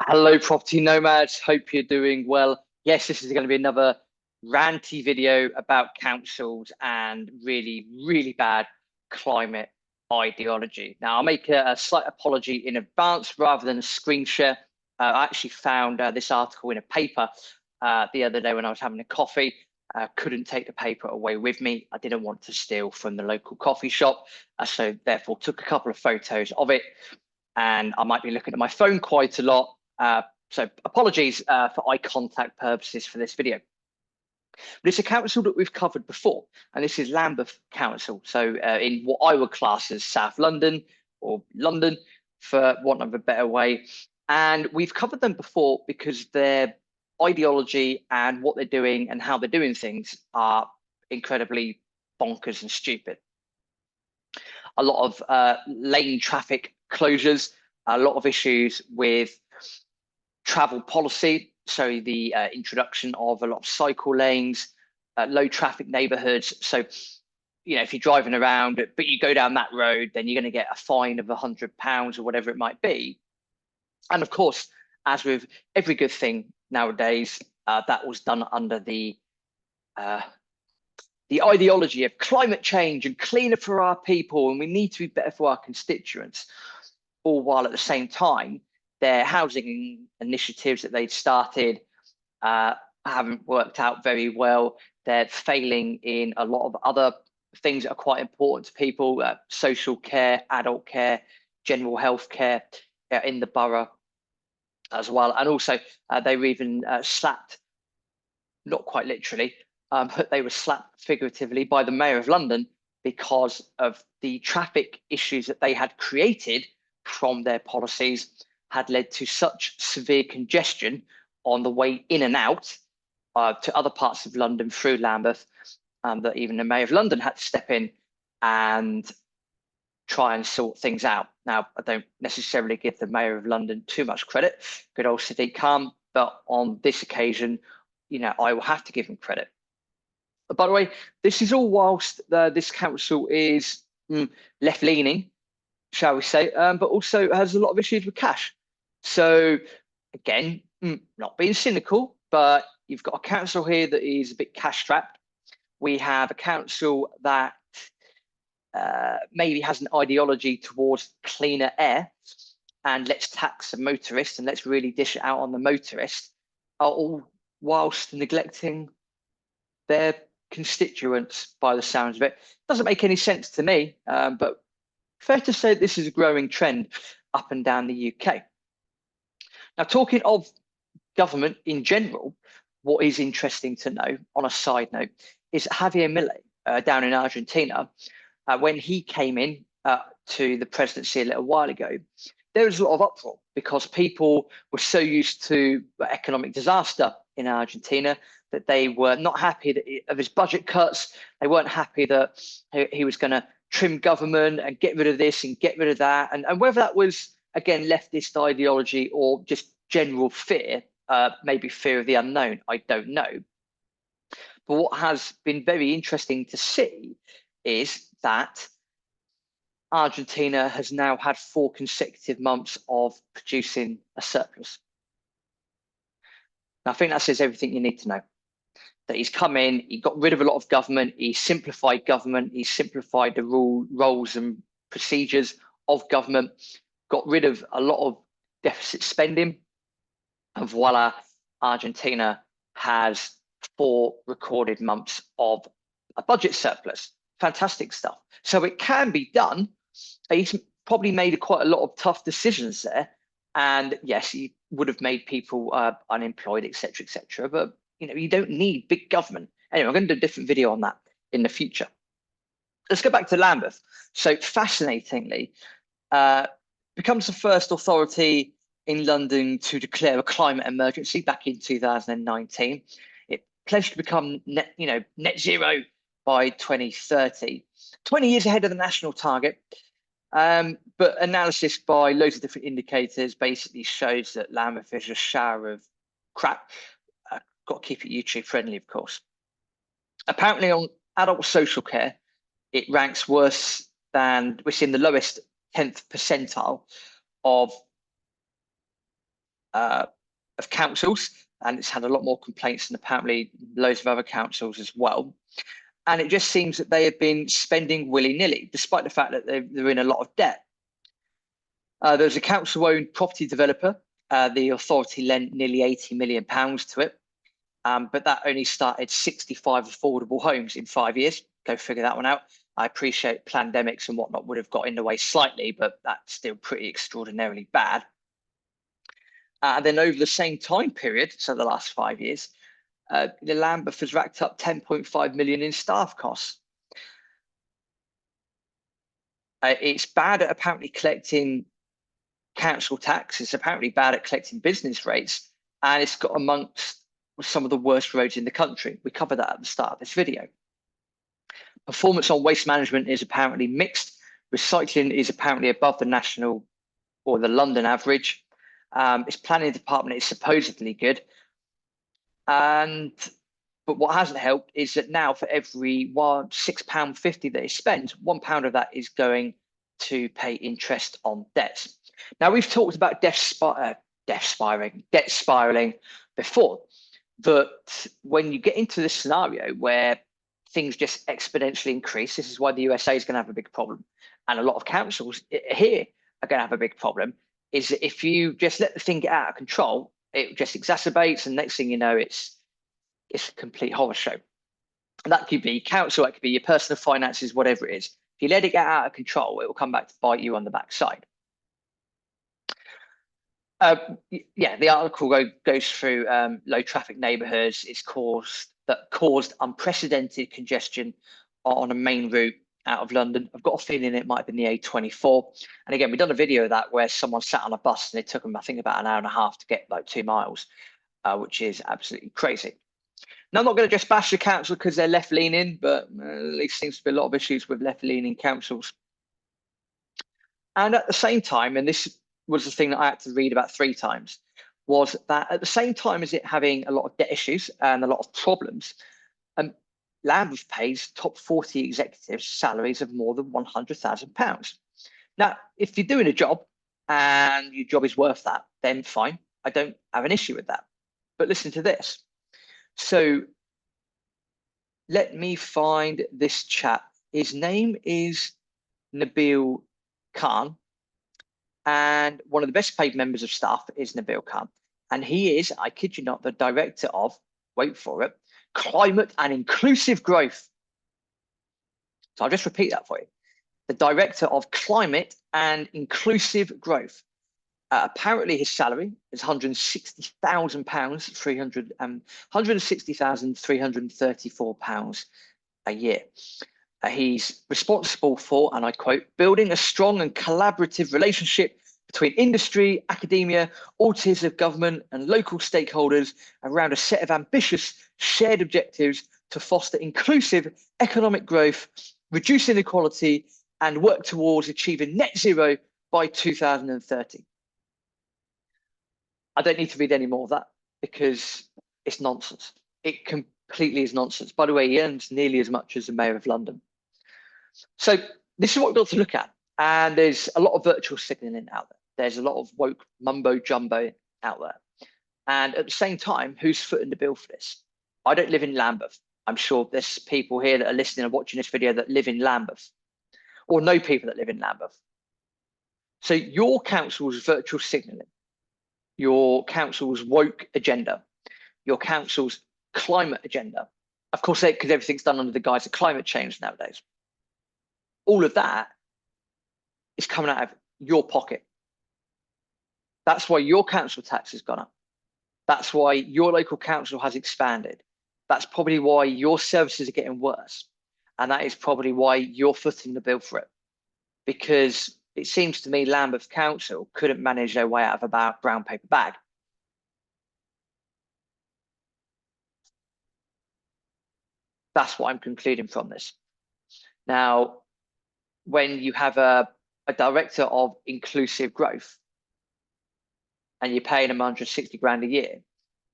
Hello, property nomads. Hope you're doing well. Yes, this is going to be another ranty video about councils and really bad climate ideology. Now, I'll make a slight apology in advance rather than a screen share. I actually found this article in a paper the other day when I was having a coffee. Couldn't take the paper away with me. I didn't want to steal from the local coffee shop, so therefore took a couple of photos of it. And I might be looking at my phone quite a lot. So apologies for eye contact purposes for this video. But it's a council that we've covered before, and this is Lambeth Council. So in what I would class as South London or London, for want of a better way. And we've covered them before because their ideology and what they're doing and how they're doing things are incredibly bonkers and stupid. A lot of lane traffic closures, a lot of issues with travel policy. So the introduction of a lot of cycle lanes, low traffic neighborhoods. So, if you're driving around, but you go down that road, then you're going to get a fine of £100 or whatever it might be. And of course, as with every good thing nowadays, that was done under the ideology of climate change and cleaner for our people, and we need to be better for our constituents, all while at the same time, their housing initiatives that they'd started haven't worked out very well. They're failing in a lot of other things that are quite important to people, social care, adult care, general health care in the borough as well. And also they were even slapped, not quite literally, but they were slapped figuratively by the Mayor of London because of the traffic issues that they had created from their policies had led to such severe congestion on the way in and out to other parts of London through Lambeth that even the Mayor of London had to step in and try and sort things out. Now, I don't necessarily give the Mayor of London too much credit, good old Sadiq Khan, but on this occasion, I will have to give him credit. But by the way, this is all whilst this council is left-leaning, shall we say, but also has a lot of issues with cash. So again, not being cynical, but you've got a council here that is a bit cash strapped. We have a council that maybe has an ideology towards cleaner air and let's tax the motorist and let's really dish it out on the motorist, all whilst neglecting their constituents by the sounds of it. Doesn't make any sense to me, but fair to say this is a growing trend up and down the UK. Now, talking of government in general, what is interesting to know on a side note is Javier Milei down in Argentina, when he came in to the presidency a little while ago, there was a lot of uproar because people were so used to economic disaster in Argentina that they were not happy of his budget cuts. They weren't happy that he was going to trim government and get rid of this and get rid of that. And whether that was, again, leftist ideology or just general fear, maybe fear of the unknown, I don't know. But what has been very interesting to see is that Argentina has now had 4 consecutive months of producing a surplus. Now, I think that says everything you need to know. That he's come in, he got rid of a lot of government, he simplified government, he simplified the roles and procedures of government, got rid of a lot of deficit spending, and voila, Argentina has 4 recorded months of a budget surplus. Fantastic stuff. So it can be done. He's probably made quite a lot of tough decisions there. And yes, he would have made people unemployed, etc., but you don't need big government. Anyway, I'm going to do a different video on that in the future. Let's go back to Lambeth. So fascinatingly, becomes the first authority in London to declare a climate emergency back in 2019. It pledged to become net zero by 2030, 20 years ahead of the national target. But analysis by loads of different indicators basically shows that Lambeth is a shower of crap. Got to keep it YouTube friendly, of course. Apparently on adult social care, it ranks worse than, we're in the lowest 10th percentile of of councils, and it's had a lot more complaints than apparently loads of other councils as well. And it just seems that they have been spending willy-nilly, despite the fact that they're in a lot of debt. There's a council-owned property developer. The authority lent nearly £80 million to it, but that only started 65 affordable homes in 5 years. Go figure that one out. I appreciate pandemics and whatnot would have got in the way slightly, but that's still pretty extraordinarily bad. And then over the same time period, so the last 5 years, the Lambeth has racked up 10.5 million in staff costs. It's bad at apparently collecting council tax. It's apparently bad at collecting business rates, and it's got amongst some of the worst roads in the country. We covered that at the start of this video. Performance on waste management is apparently mixed. Recycling is apparently above the national or the London average. Its planning department is supposedly good. But what hasn't helped is that now for every £6.50 that it spends, £1 of that is going to pay interest on debts. Now, we've talked about debt spiraling before, but when you get into this scenario where things just exponentially increase, this is why the USA is going to have a big problem. And a lot of councils here are going to have a big problem, is that if you just let the thing get out of control, it just exacerbates, and next thing you know, it's a complete horror show. And that could be council, that could be your personal finances, whatever it is. If you let it get out of control, it will come back to bite you on the backside. Yeah, the article goes through low traffic neighbourhoods. It's caused unprecedented congestion on a main route out of London. I've got a feeling it might have been the A24. And again, we've done a video of that where someone sat on a bus and it took them, I think, about an hour and a half to get like 2 miles, which is absolutely crazy. Now, I'm not going to just bash the council because they're left-leaning, but at least seems to be a lot of issues with left-leaning councils. And at the same time, and this was the thing that I had to read about 3 times, was that at the same time as it having a lot of debt issues and a lot of problems, Lambeth pays top 40 executives salaries of more than £100,000. Now, if you're doing a job and your job is worth that, then fine. I don't have an issue with that. But listen to this. So let me find this chap. His name is Nabil Khan. And one of the best paid members of staff is Nabil Khan. And he is, I kid you not, the director of, wait for it, Climate and Inclusive Growth. So I'll just repeat that for you. The director of Climate and Inclusive Growth. Apparently his salary is £160,000, £160,334 a year. He's responsible for, and I quote, building a strong and collaborative relationship between industry, academia, all tiers of government and local stakeholders around a set of ambitious shared objectives to foster inclusive economic growth, reduce inequality, and work towards achieving net zero by 2030. I don't need to read any more of that because it's nonsense. It completely is nonsense. By the way, he earns nearly as much as the Mayor of London. So this is what we've got to look at. And there's a lot of virtual signaling out there. There's a lot of woke mumbo jumbo out there. And at the same time, who's footing the bill for this? I don't live in Lambeth. I'm sure there's people here that are listening and watching this video that live in Lambeth or know people that live in Lambeth. So your council's virtual signaling, your council's woke agenda, your council's climate agenda, of course, because everything's done under the guise of climate change nowadays. All of that is coming out of your pocket. That's why your council tax has gone up. That's why your local council has expanded. That's probably why your services are getting worse. And that is probably why you're footing the bill for it. Because it seems to me Lambeth Council couldn't manage their way out of a brown paper bag. That's what I'm concluding from this. Now, when you have a director of inclusive growth and you're paying them 160 grand a year,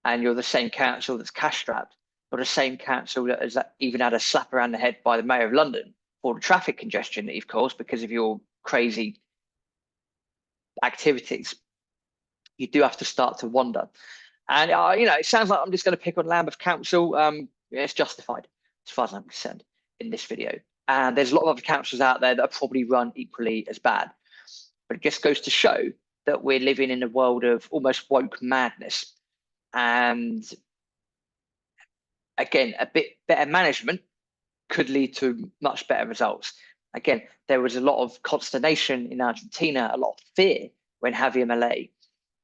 and you're the same council that's cash strapped, or the same council that has even had a slap around the head by the Mayor of London for the traffic congestion that you've caused because of your crazy activities, you do have to start to wonder. And it sounds like I'm just going to pick on Lambeth Council. It's justified as far as I'm concerned in this video. And there's a lot of other councils out there that are probably run equally as bad. But it just goes to show that we're living in a world of almost woke madness. And again, a bit better management could lead to much better results. Again, there was a lot of consternation in Argentina, a lot of fear when Javier Milei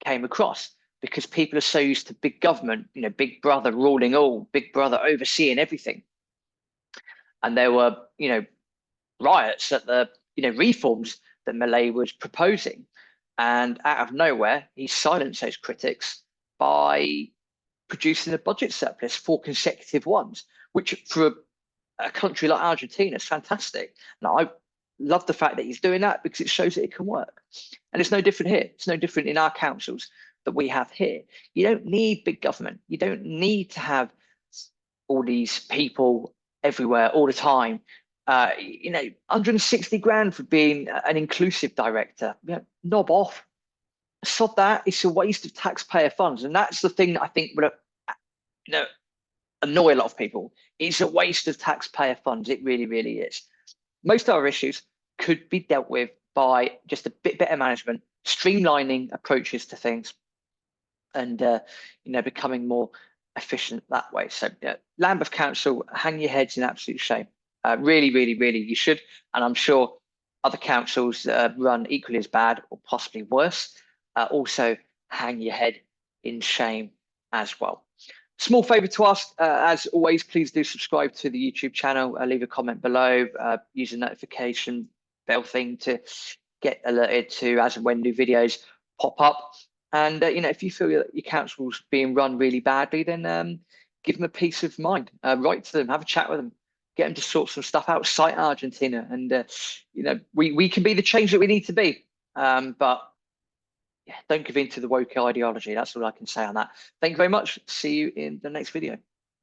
came across, because people are so used to big government, big brother ruling all, big brother overseeing everything. And there were, riots at the, reforms that Milei was proposing. And out of nowhere, he silenced those critics by producing a budget surplus, 4 consecutive ones, which for a country like Argentina is fantastic. And I love the fact that he's doing that, because it shows that it can work. And it's no different here. It's no different in our councils that we have here. You don't need big government. You don't need to have all these people everywhere all the time. 160 grand for being an inclusive director. Knob off. Sod that. It's a waste of taxpayer funds. And that's the thing that I think would annoy a lot of people. It's a waste of taxpayer funds. It really, really is. Most of our issues could be dealt with by just a bit better management, streamlining approaches to things, and becoming more efficient that way. So Lambeth Council, hang your heads in absolute shame. Really, really, really, you should. And I'm sure other councils that run equally as bad or possibly worse also hang your head in shame as well. Small favor to ask, as always, please do subscribe to the YouTube channel. Leave a comment below, use the notification bell thing to get alerted to as and when new videos pop up. And if you feel that your council's being run really badly, then give them a peace of mind. Write to them, have a chat with them, get them to sort some stuff out, cite Argentina, and we can be the change that we need to be. But yeah, don't give in to the woke ideology. That's all I can say on that. Thank you very much. See you in the next video.